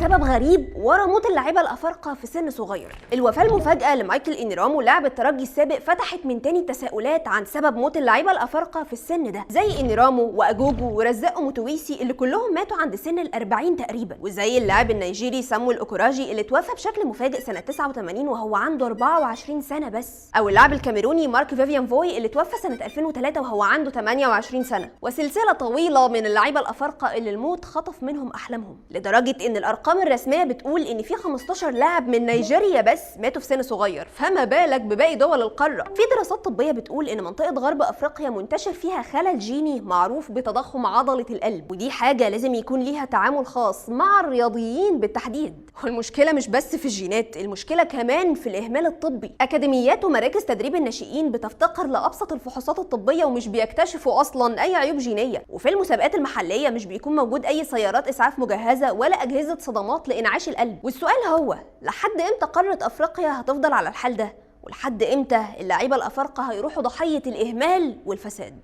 سبب غريب ورا موت اللاعيبه الافارقه في سن صغير. الوفاه المفاجئه لمايكل انيرامو لاعب الترجي السابق فتحت من تاني تساؤلات عن سبب موت اللاعيبه الافارقه في السن ده، زي انيرامو واجوجو ورزاق متويسي اللي كلهم ماتوا عند سن ال40 تقريبا، وزي اللاعب النيجيري سامويل اوكوراجي اللي توفى بشكل مفاجئ سنه 89 وهو عنده 24 سنه بس، او اللاعب الكاميروني مارك فيفيان فوي اللي توفى سنه 2003 وهو عنده 28 سنه، وسلسله طويله من اللاعيبه الافارقه اللي الموت خطف منهم احلامهم، لدرجه ان الارقام الرسميه بتقول ان في 15 لاعب من نيجيريا بس ماتوا في سن صغير، فما بالك بباقي دول القاره. في دراسات طبيه بتقول ان منطقه غرب افريقيا منتشر فيها خلل جيني معروف بتضخم عضله القلب، ودي حاجه لازم يكون ليها تعامل خاص مع الرياضيين بالتحديد. والمشكله مش بس في الجينات، المشكله كمان في الاهمال الطبي. اكاديميات ومراكز تدريب الناشئين بتفتقر لابسط الفحوصات الطبيه ومش بيكتشفوا اصلا اي عيوب جينيه، وفي المسابقات المحليه مش بيكون موجود اي سيارات اسعاف مجهزه ولا اجهزه صدمات لانعاش القلب. والسؤال هو لحد امتى قاره افريقيا هتفضل على الحال ده؟ ولحد امتى اللاعيبه الافارقه هيروحوا ضحيه الاهمال والفساد؟